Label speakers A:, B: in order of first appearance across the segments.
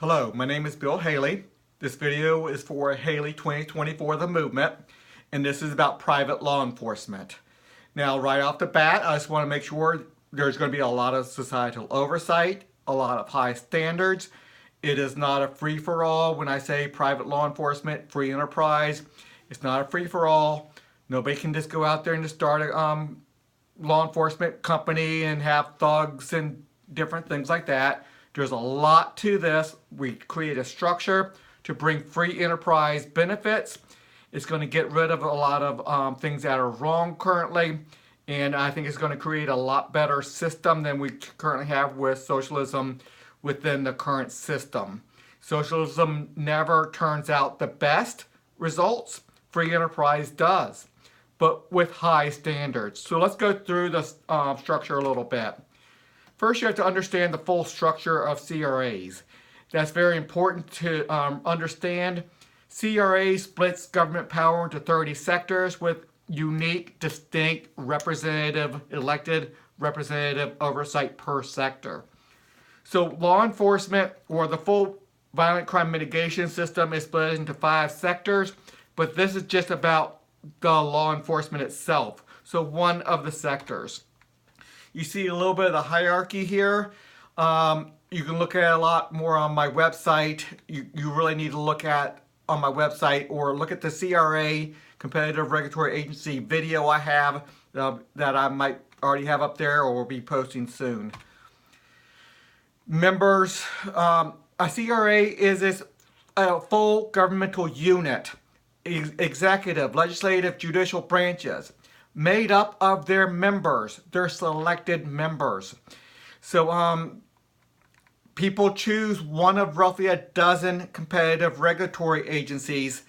A: Hello, my name is Bill Haley. This video is for Haley2024 the Movement, and this is about private law enforcement. Now, right off the bat, I just want to make sure there's going to be a lot of societal oversight, a lot of high standards. It is not a free-for-all when I say private law enforcement, free enterprise. It's not a free-for-all. Nobody can just go out there and just start a law enforcement company and have thugs and different things like that. There's a lot to this. We create a structure to bring free enterprise benefits. It's going to get rid of a lot of things that are wrong currently, and I think it's going to create a lot better system than we currently have with socialism within the current system. Socialism never turns out the best results. Free enterprise does, but with high standards. So let's go through the structure a little bit. First, you have to understand the full structure of CRAs. That's very important to understand. CRA splits government power into 30 sectors with unique, distinct, elected representative oversight per sector. So law enforcement, or the full violent crime mitigation system, is split into 5 sectors, but this is just about the law enforcement itself. So one of the sectors. You see a little bit of the hierarchy here. You can look at it a lot more on my website. You really need to look at on my website, or look at the CRA, Competitive Regulatory Agency video I have that I might already have up there or will be posting soon. Members, a CRA is a full governmental unit, executive, legislative, judicial branches, made up of their members, their selected members. So people choose one of roughly a dozen competitive regulatory agencies,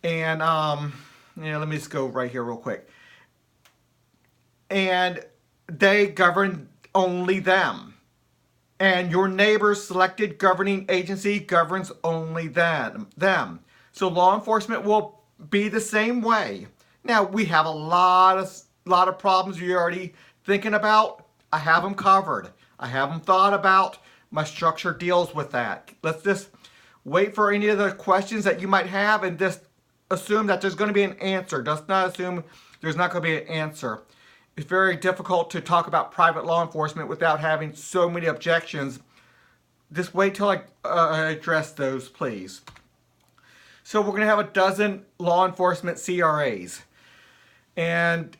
A: and let me just go right here real quick. And they govern only them. And your neighbor's selected governing agency governs only them. So law enforcement will be the same way. Now, we have a lot of problems you're already thinking about. I have them covered. I have them thought about. My structure deals with that. Let's just wait for any of the questions that you might have and just assume that there's going to be an answer. Just not assume there's not going to be an answer. It's very difficult to talk about private law enforcement without having so many objections. Just wait till I address those, please. So we're going to have a dozen law enforcement CRAs. And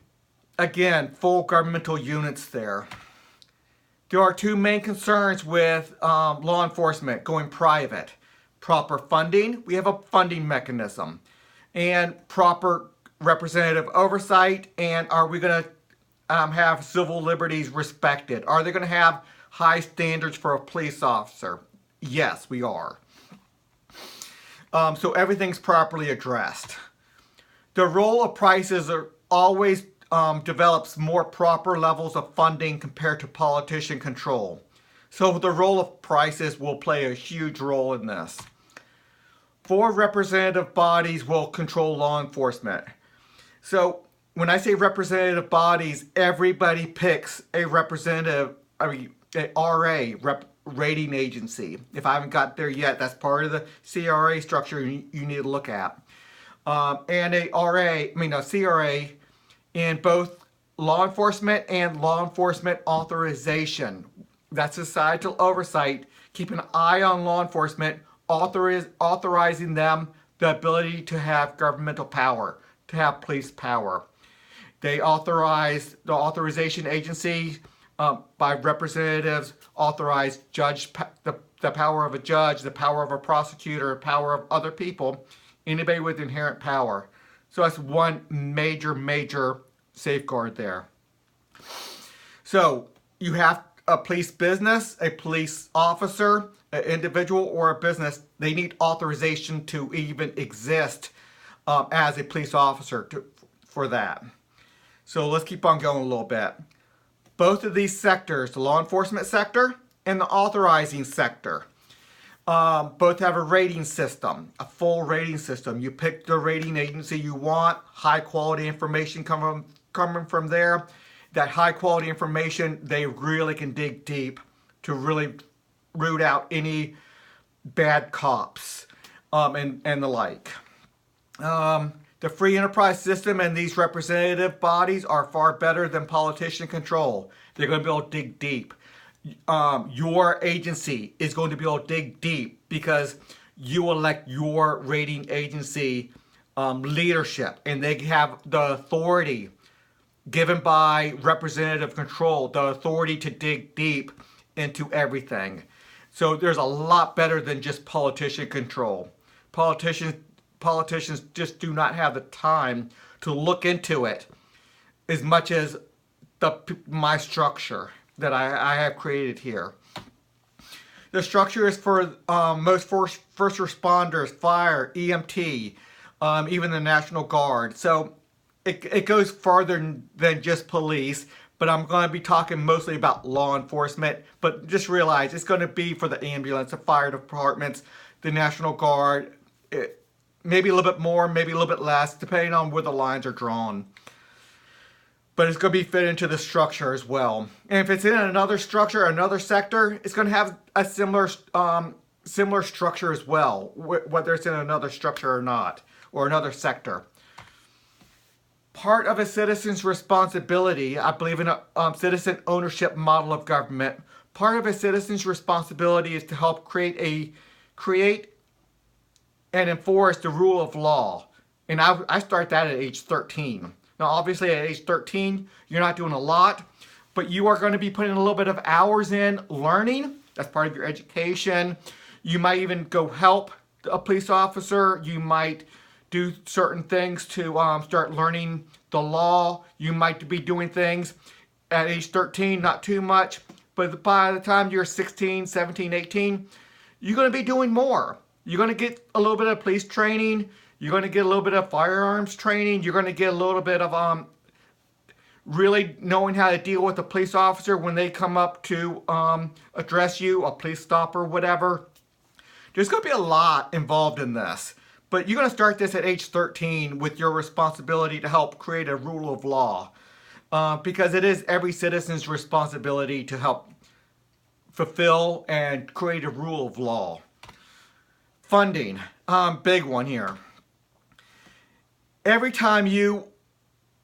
A: again, full governmental units there. There are 2 main concerns with law enforcement going private. Proper funding, we have a funding mechanism, and proper representative oversight, and are we going to have civil liberties respected? Are they going to have high standards for a police officer? Yes, we are. So everything's properly addressed. The role of prices are always develops more proper levels of funding compared to politician control. So the role of prices will play a huge role in this. 4 representative bodies will control law enforcement. So when I say representative bodies, everybody picks a representative, a RA, rating agency. If I haven't got there yet, that's part of the CRA structure you need to look at. And a CRA in both law enforcement and law enforcement authorization. That's societal oversight. Keep an eye on law enforcement, authorizing them the ability to have governmental power, to have police power. They authorize, the authorization agency by representatives authorize the power of a judge, the power of a prosecutor, the power of other people, anybody with inherent power. So that's one major safeguard there. So you have a police business, a police officer, an individual, or a business. They need authorization to even exist as a police officer for that. So let's keep on going a little bit. Both of these sectors, the law enforcement sector and the authorizing sector, both have a rating system, a full rating system. You pick the rating agency you want, high quality information coming from there. That high quality information, they really can dig deep to really root out any bad cops, and the like. The free enterprise system and these representative bodies are far better than politician control. They're going to be able to dig deep. Your agency is going to be able to dig deep because you elect your rating agency leadership, and they have the authority given by representative control, the authority to dig deep into everything. So there's a lot better than just politician control. Politicians just do not have the time to look into it as much as my structure that I have created here. The structure is for most first responders, fire, EMT, even the National Guard. So it goes farther than just police, but I'm going to be talking mostly about law enforcement. But just realize it's going to be for the ambulance, the fire departments, the National Guard, maybe a little bit more, maybe a little bit less, depending on where the lines are drawn. But it's going to be fit into the structure as well. And if it's in another structure, another sector, it's going to have a similar structure as well, whether it's in another structure or not, or another sector. Part of a citizen's responsibility, I believe in a citizen ownership model of government, part of a citizen's responsibility is to help create and enforce the rule of law. And I start that at age 13. Now, obviously, at age 13, you're not doing a lot, but you are going to be putting a little bit of hours in learning. That's part of your education. You might even go help a police officer. You might do certain things to start learning the law. You might be doing things at age 13, not too much, but by the time you're 16, 17, 18, you're going to be doing more. You're going to get a little bit of police training. You're going to get a little bit of firearms training. You're going to get a little bit of really knowing how to deal with a police officer when they come up to address you, a police stop or whatever. There's going to be a lot involved in this. But you're going to start this at age 13 with your responsibility to help create a rule of law. Because it is every citizen's responsibility to help fulfill and create a rule of law. Funding, big one here. Every time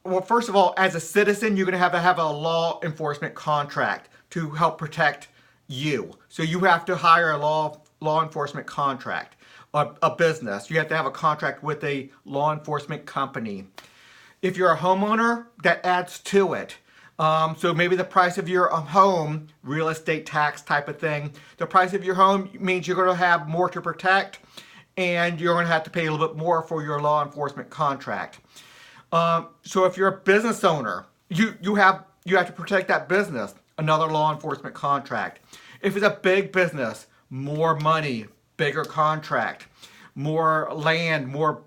A: well, first of all, as a citizen, you're going to have a law enforcement contract to help protect you. So you have to hire a law enforcement contract, a business. You have to have a contract with a law enforcement company. If you're a homeowner, that adds to it. So maybe the price of your home, real estate tax type of thing, the price of your home means you're going to have more to protect, and you're going to have to pay a little bit more for your law enforcement contract. So if you're a business owner, you have to protect that business, another law enforcement contract. If it's a big business, more money, bigger contract, more land, more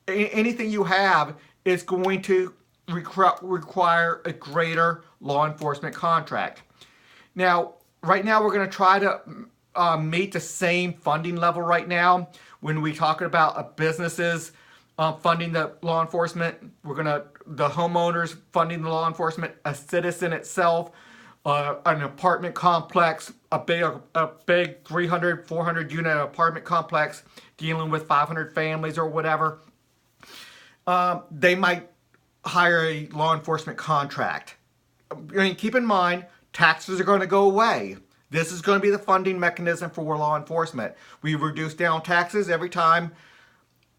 A: anything you have is going to require a greater law enforcement contract. Now, right now we're going to try to meet the same funding level right now. When we talk about businesses funding the law enforcement, the homeowners funding the law enforcement, a citizen itself, an apartment complex, a big 300, 400 unit apartment complex dealing with 500 families or whatever. They might hire a law enforcement contract. I mean, keep in mind, taxes are going to go away. This is going to be the funding mechanism for law enforcement. We reduce down taxes every time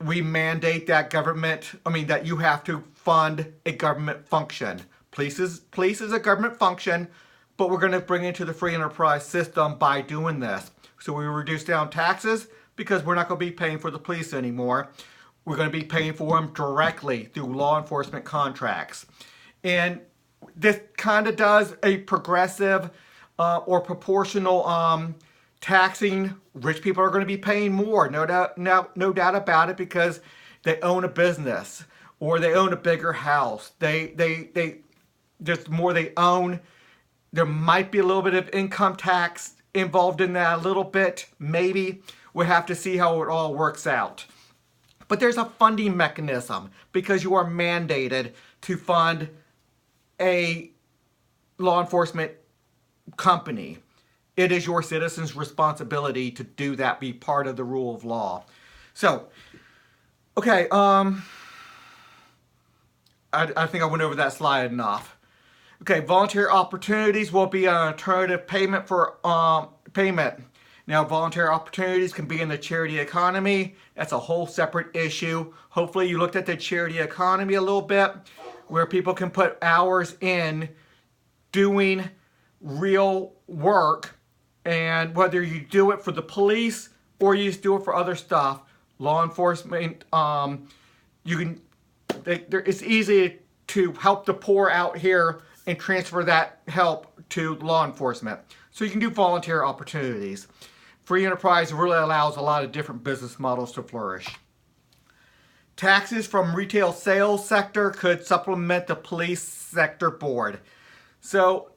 A: we mandate that that you have to fund a government function. Police is a government function, but we're going to bring it into the free enterprise system by doing this. So we reduce down taxes because we're not going to be paying for the police anymore. We're going to be paying for them directly through law enforcement contracts. And this kind of does a progressive or proportional taxing. Rich people are going to be paying more, no doubt about it, because they own a business or they own a bigger house. There's more they own. There might be a little bit of income tax involved in that, a little bit, maybe. We'll have to see how it all works out. But there's a funding mechanism because you are mandated to fund a law enforcement company. it is your citizens' responsibility to do that, be part of the rule of law. So, okay, I think I went over that slide enough. Okay, volunteer opportunities will be an alternative payment for payment. Now, volunteer opportunities can be in the charity economy. That's a whole separate issue. Hopefully you looked at the charity economy a little bit, where people can put hours in doing real work, and whether you do it for the police or you just do it for other stuff, law enforcement, it's easy to help the poor out here and transfer that help to law enforcement. So you can do volunteer opportunities. Free enterprise really allows a lot of different business models to flourish. Taxes from retail sales sector could supplement the police sector board. So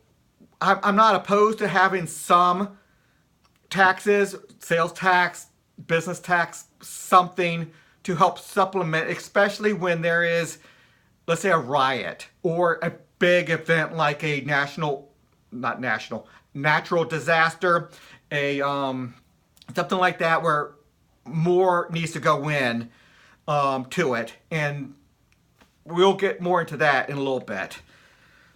A: I'm not opposed to having some taxes, sales tax, business tax, something to help supplement, especially when there is, let's say, a riot or a big event like a natural disaster, something like that, where more needs to go in to it, and we'll get more into that in a little bit.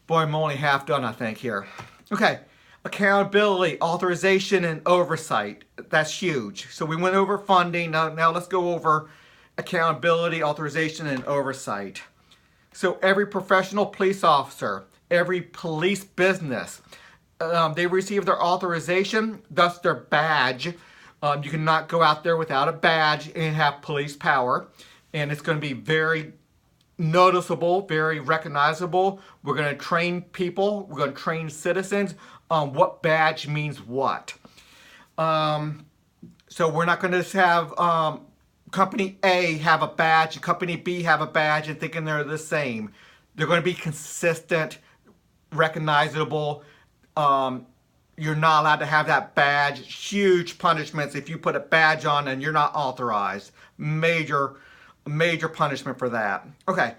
A: Boy, I'm only half done, I think, here. Okay, accountability, authorization, and oversight. That's huge. So we went over funding. Now let's go over accountability, authorization, and oversight. So every professional police officer, every police business, they receive their authorization, thus their badge. You cannot go out there without a badge and have police power. And it's going to be very noticeable, very recognizable. We're going to train people, we're going to train citizens on what badge means what. So we're not going to have company A have a badge and company B have a badge and thinking they're the same. They're going to be consistent, recognizable. You're not allowed to have that badge. Huge punishments if you put a badge on and you're not authorized. Major punishment for that. Okay.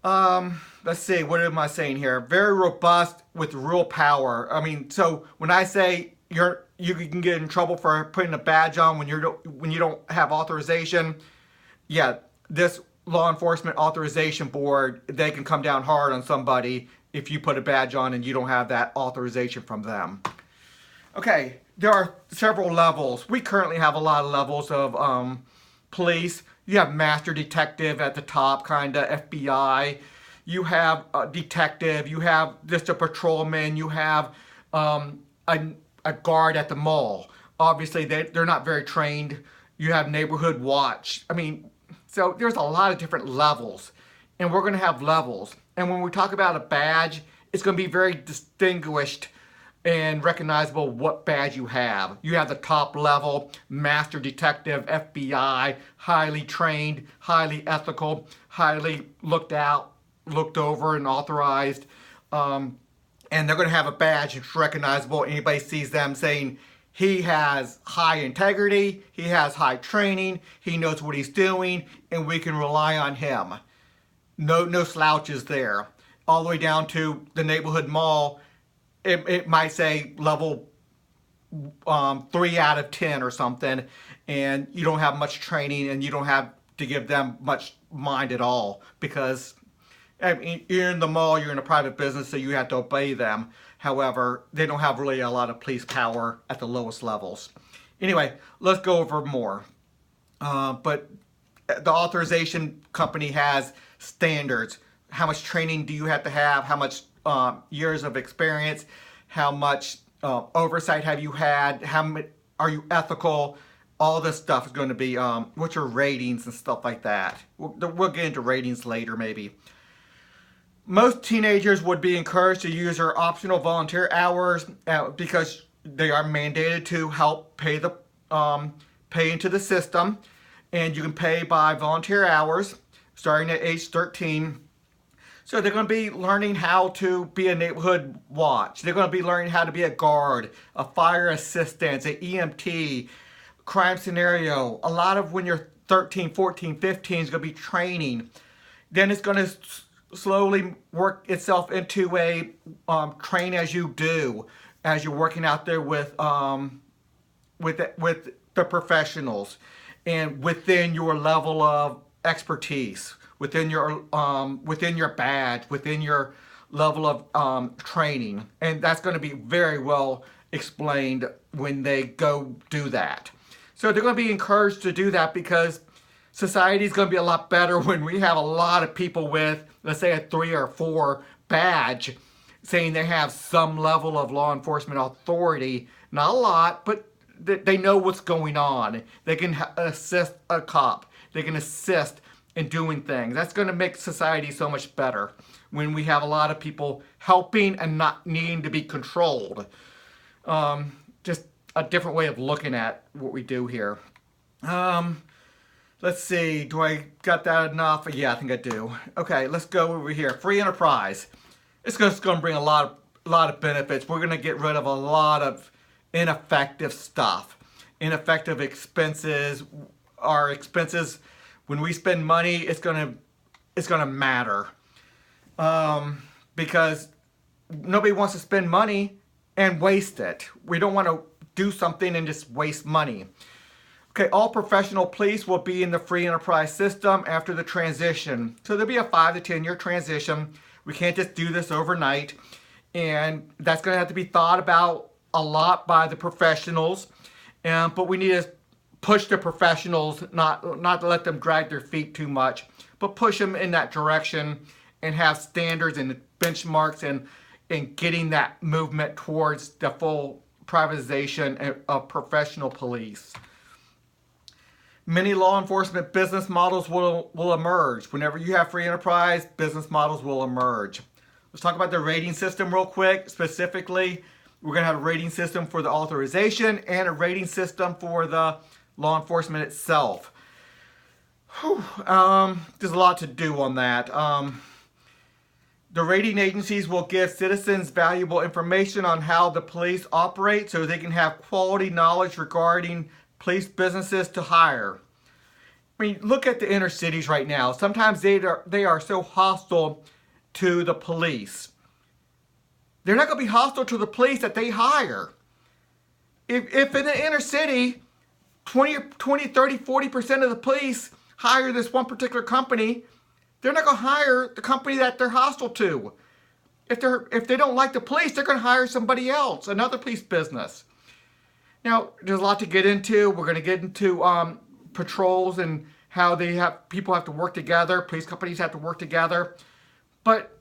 A: Let's see. What am I saying here? Very robust with real power. I mean, so when I say you can get in trouble for putting a badge on when you don't have authorization, yeah, this law enforcement authorization board, they can come down hard on somebody if you put a badge on and you don't have that authorization from them. Okay, there are several levels. We currently have a lot of levels of police. You have master detective at the top, kind of FBI. You have a detective. You have just a patrolman. You have a guard at the mall. Obviously, they're not very trained. You have neighborhood watch. I mean, so there's a lot of different levels, and we're going to have levels. And when we talk about a badge, it's going to be very distinguished and recognizable what badge you have. You have the top level, master detective, FBI, highly trained, highly ethical, highly looked over and authorized. And they're going to have a badge that's recognizable. Anybody sees them saying, he has high integrity, he has high training, he knows what he's doing, and we can rely on him. No slouches there. All the way down to the neighborhood mall, it might say level 3 out of 10 or something, and you don't have much training and you don't have to give them much mind at all, because I mean, you're in the mall, you're in a private business, so you have to obey them. However, they don't have really a lot of police power at the lowest levels. Anyway, let's go over more. But the authorization company has standards. How much training do you have to have? How much years of experience? How much oversight have you had? Are you ethical? All this stuff is going to be, what's your ratings and stuff like that. We'll get into ratings later maybe. Most teenagers would be encouraged to use their optional volunteer hours because they are mandated to help pay into the system, and you can pay by volunteer hours starting at age 13. So they're going to be learning how to be a neighborhood watch. They're going to be learning how to be a guard, a fire assistant, an EMT, crime scenario. A lot of when you're 13, 14, 15 is going to be training. Then it's going to slowly work itself into a train as you do. as you're working out there with the professionals, and within your level of expertise, within your badge, within your level of training, and that's going to be very well explained when they go do that. So they're going to be encouraged to do that, because society is going to be a lot better when we have a lot of people with, let's say, a 3 or 4 badge, saying they have some level of law enforcement authority. Not a lot, but they know what's going on. They can assist a cop. They can assist in doing things. That's going to make society so much better when we have a lot of people helping and not needing to be controlled. Just a different way of looking at what we do here. Let's see, do I got that enough? Yeah, I think I do. Okay, let's go over here. Free enterprise. It's just going to bring a lot of benefits. We're going to get rid of a lot of ineffective stuff, ineffective expenses. Our expenses, when we spend money, it's gonna matter, because nobody wants to spend money and waste it. We don't want to do something and just waste money. Okay, all professional police will be in the free enterprise system after the transition. So there'll be a 5 to 10 year transition. We can't just do this overnight, and that's going to have to be thought about a lot by the professionals, but we need to push the professionals, not to let them drag their feet too much, but push them in that direction and have standards and benchmarks and getting that movement towards the full privatization of professional police. Many law enforcement business models will emerge. Whenever you have free enterprise, business models will emerge. Let's talk about the rating system real quick. Specifically, we're going to have a rating system for the authorization and a rating system for the law enforcement itself. There's a lot to do on that. The rating agencies will give citizens valuable information on how the police operate, so they can have quality knowledge regarding police businesses to hire. I mean, look at the inner cities right now. Sometimes they are so hostile to the police. They're not going to be hostile to the police that they hire. If in the inner city, 20, 30, 40% of the police hire this one particular company, they're not going to hire the company that they're hostile to. If they don't like the police, they're going to hire somebody else, another police business. Now, there's a lot to get into. We're going to get into patrols and how people have to work together. Police companies have to work together. But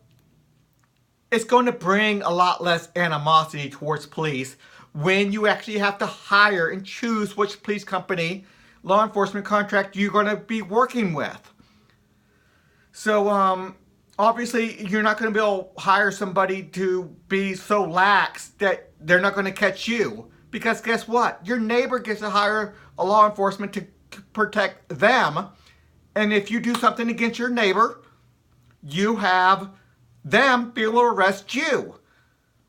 A: it's going to bring a lot less animosity towards police when you actually have to hire and choose which police company, law enforcement contract you're going to be working with. So obviously you're not going to be able to hire somebody to be so lax that they're not going to catch you. Because guess what? Your neighbor gets to hire a law enforcement to protect them. And if you do something against your neighbor, you have them be able to arrest you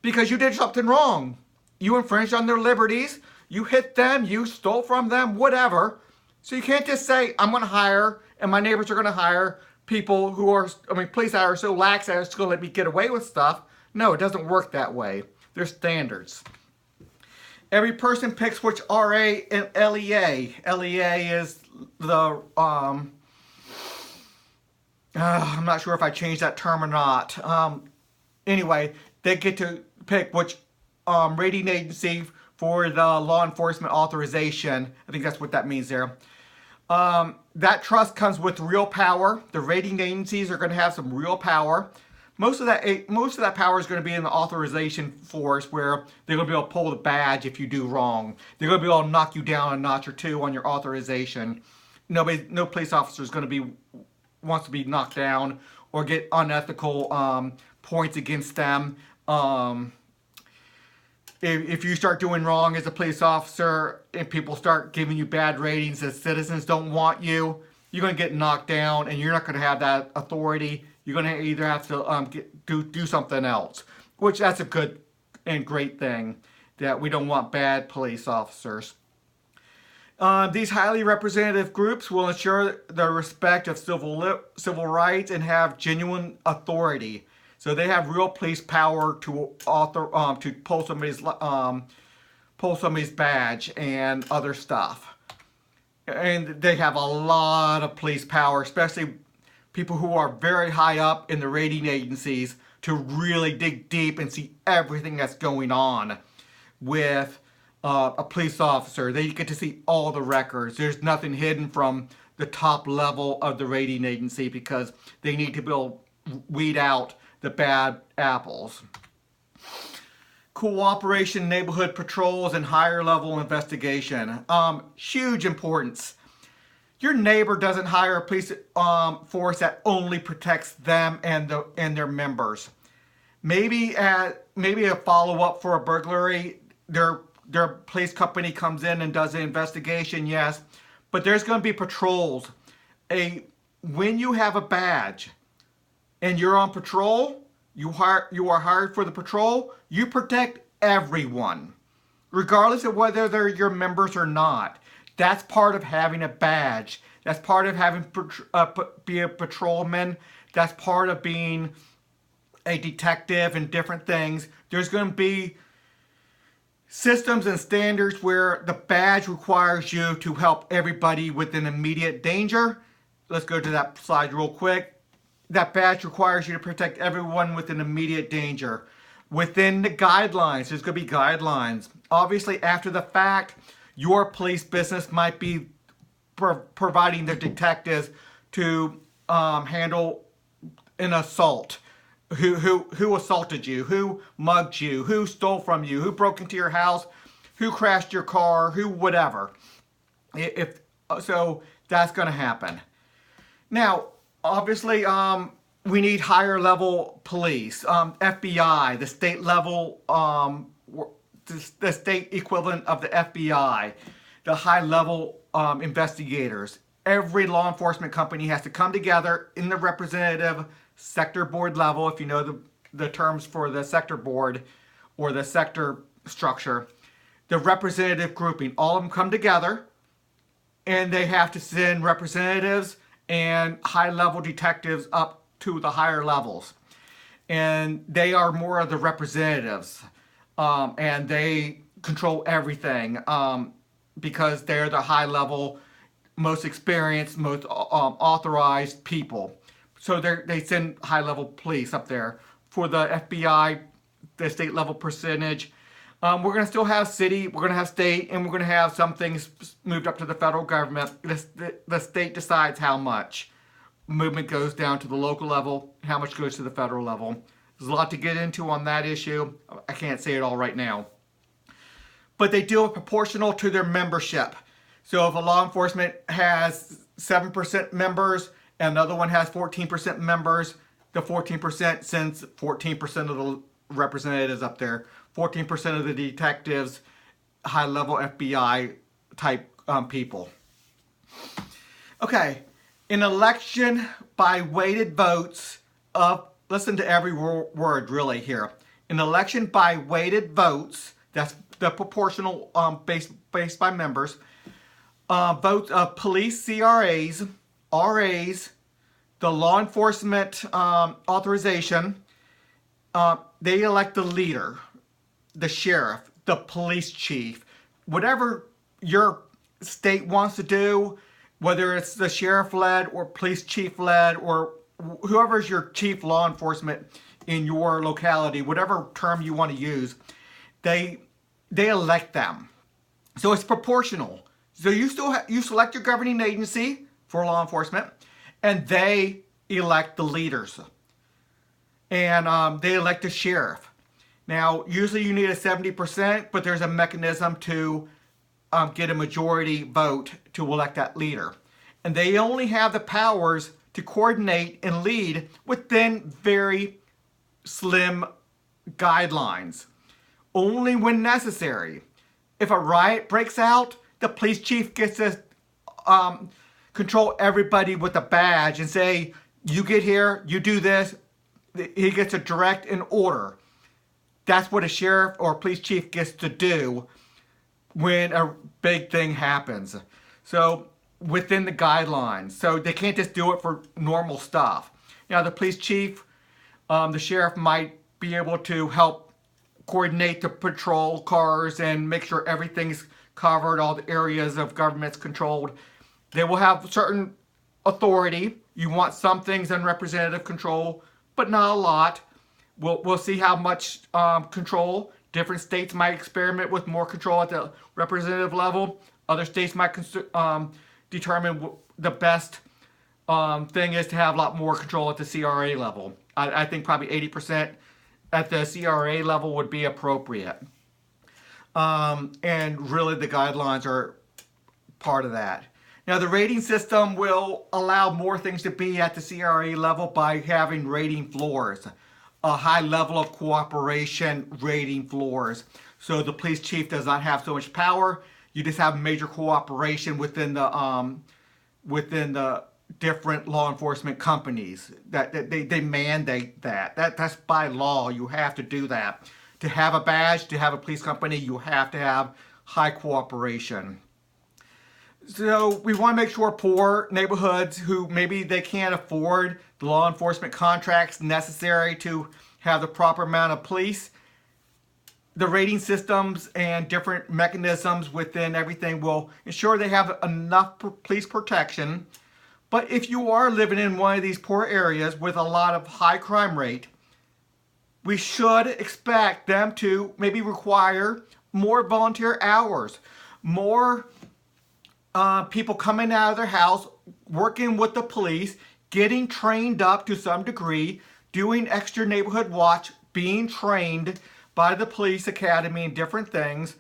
A: because you did something wrong. You infringed on their liberties, you hit them, you stole from them, whatever. So you can't just say, I'm going to hire, and my neighbors are going to hire people who are, police that are so lax that it's going to let me get away with stuff. No, it doesn't work that way. There's standards. Every person picks which RA and LEA. LEA is the, I'm not sure if I changed that term or not. Anyway, they get to pick which rating agency for the law enforcement authorization. I think that's what that means there. That trust comes with real power. The rating agencies are going to have some real power. Most of that power is going to be in the authorization force, where they're going to be able to pull the badge if you do wrong. They're going to be able to knock you down a notch or two on your authorization. No police officer is going to wants to be knocked down or get unethical points against them. If you start doing wrong as a police officer and people start giving you bad ratings as citizens don't want you, you're going to get knocked down and you're not going to have that authority. You're going to either have to do something else, which that's a good and great thing, that we don't want bad police officers. These highly representative groups will ensure the respect of civil rights and have genuine authority. So they have real police power to to pull somebody's badge and other stuff. And they have a lot of police power, especially people who are very high up in the rating agencies, to really dig deep and see everything that's going on with a police officer. They get to see all the records. There's nothing hidden from the top level of the rating agency because they need to be able to weed out the bad apples. Cooperation, neighborhood patrols, and higher level investigation. Huge importance. Your neighbor doesn't hire a police force that only protects them and their members. Maybe a follow-up for a burglary, their police company comes in and does an investigation, yes, but there's going to be patrols. When you have a badge and you're on patrol, you are hired for the patrol, you protect everyone, regardless of whether they're your members or not. That's part of having a badge. That's part of having be a patrolman. That's part of being a detective and different things. There's going to be systems and standards where the badge requires you to help everybody within immediate danger. Let's go to that slide real quick. That badge requires you to protect everyone within immediate danger. Within the guidelines, there's going to be guidelines. Obviously, after the fact, your police business might be providing the detectives to handle an assault. Who assaulted you? Who mugged you? Who stole from you? Who broke into your house? Who crashed your car? Who whatever. If so, that's going to happen. Now, obviously, we need higher level police, FBI, the state level, the state equivalent of the FBI, the high level investigators. Every law enforcement company has to come together in the representative sector board level, if you know the terms for the sector board or the sector structure. The representative grouping, all of them come together and they have to send representatives and high-level detectives up to the higher levels. And they are more of the representatives. And they control everything because they're the high-level, most experienced, most authorized people. So they send high-level police up there. For the FBI, the state-level percentage, we're going to still have city, we're going to have state, and we're going to have some things moved up to the federal government. The state decides how much movement goes down to the local level, how much goes to the federal level. There's a lot to get into on that issue. I can't say it all right now. But they do it proportional to their membership. So if a law enforcement has 7% members and another one has 14% members, the 14% sends 14% of the representatives up there. 14% of the detectives, high-level FBI type people. Okay, in election by weighted votes of, listen to every word really here. In election by weighted votes, that's the proportional based by members, votes of police CRAs, RAs, the law enforcement authorization, they elect the leader, the sheriff, the police chief, whatever your state wants to do, whether it's the sheriff led or police chief led or whoever's your chief law enforcement in your locality, whatever term you want to use, they elect them. So it's proportional. So you select your governing agency for law enforcement, and they elect the leaders, and they elect the sheriff. Now, usually you need a 70%, but there's a mechanism to get a majority vote to elect that leader. And they only have the powers to coordinate and lead within very slim guidelines. Only when necessary. If a riot breaks out, the police chief gets to control everybody with a badge and say, you get here, you do this. He gets a direct and order. That's what a sheriff or a police chief gets to do when a big thing happens. So within the guidelines. So they can't just do it for normal stuff. Now the police chief The sheriff might be able to help coordinate the patrol cars and make sure everything's covered, all the areas of government's controlled. They will have certain authority. You want some things in representative control, but not a lot. We'll see how much control. Different states might experiment with more control at the representative level. Other states might determine the best thing is to have a lot more control at the CRA level. I think probably 80% at the CRA level would be appropriate. And really the guidelines are part of that. Now the rating system will allow more things to be at the CRA level by having rating floors. A high level of cooperation rating floors. So the police chief does not have so much power. You just have major cooperation within the different law enforcement companies. That they mandate that's by law. You have to do that. To have a badge, to have a police company, you have to have high cooperation. So we want to make sure poor neighborhoods who maybe they can't afford the law enforcement contracts necessary to have the proper amount of police, the rating systems and different mechanisms within everything will ensure they have enough police protection. But if you are living in one of these poor areas with a lot of high crime rate, we should expect them to maybe require more volunteer hours, more people coming out of their house, working with the police, getting trained up to some degree, doing extra neighborhood watch, being trained by the police academy and different things,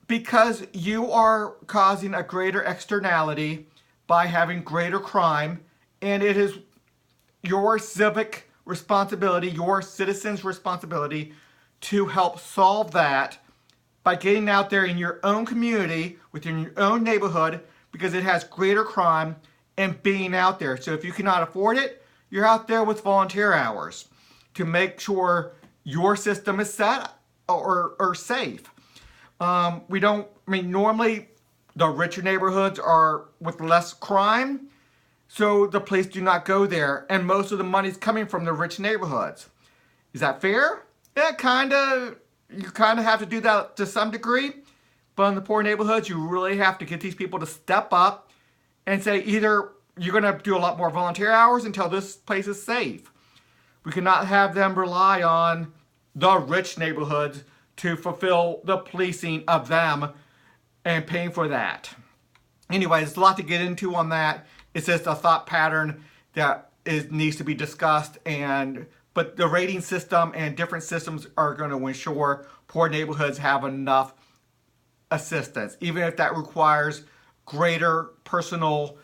A: because you are causing a greater externality by having greater crime, and it is your civic responsibility, your citizens' responsibility to help solve that by getting out there in your own community, within your own neighborhood, because it has greater crime, and being out there. So if you cannot afford it, you're out there with volunteer hours to make sure your system is set or safe. Normally the richer neighborhoods are with less crime, so the police do not go there, and most of the money's coming from the rich neighborhoods. Is that fair? Yeah, you kind of have to do that to some degree, but in the poor neighborhoods, you really have to get these people to step up and say either you're going to do a lot more volunteer hours until this place is safe. We cannot have them rely on the rich neighborhoods to fulfill the policing of them and paying for that. Anyway, there's a lot to get into on that. It's just a thought pattern that needs to be discussed, but the rating system and different systems are going to ensure poor neighborhoods have enough assistance, even if that requires greater personal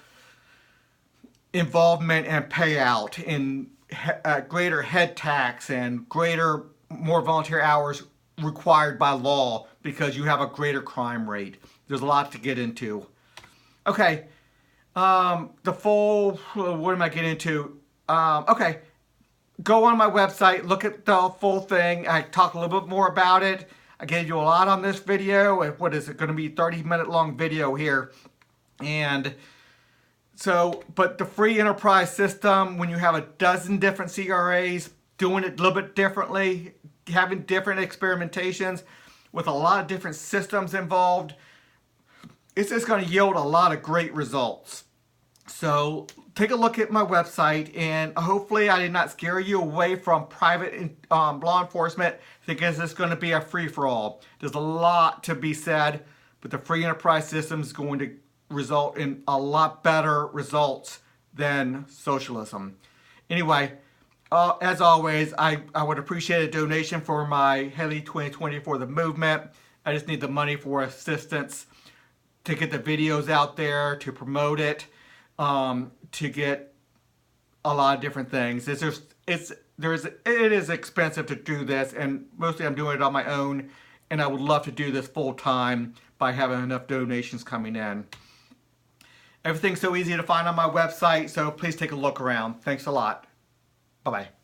A: involvement and payout in greater head tax and more volunteer hours required by law because you have a greater crime rate. There's a lot to get into. Okay, what am I getting into? Okay, go on my website, look at the full thing. I talk a little bit more about it. I gave you a lot on this video. What is it going to be? 30-minute long video here. And so, but the free enterprise system, when you have a dozen different CRAs doing it a little bit differently, having different experimentations with a lot of different systems involved, it's just going to yield a lot of great results. So take a look at my website, and hopefully I did not scare you away from private law enforcement thinking it's going to be a free-for-all. There's a lot to be said, but the free enterprise system is going to result in a lot better results than socialism. Anyway, as always, I would appreciate a donation for my Haley2024 the Movement. I just need the money for assistance to get the videos out there, to promote it, to get a lot of different things. It is expensive to do this, and mostly I'm doing it on my own, and I would love to do this full time by having enough donations coming in. Everything's so easy to find on my website, so please take a look around. Thanks a lot. Bye-bye.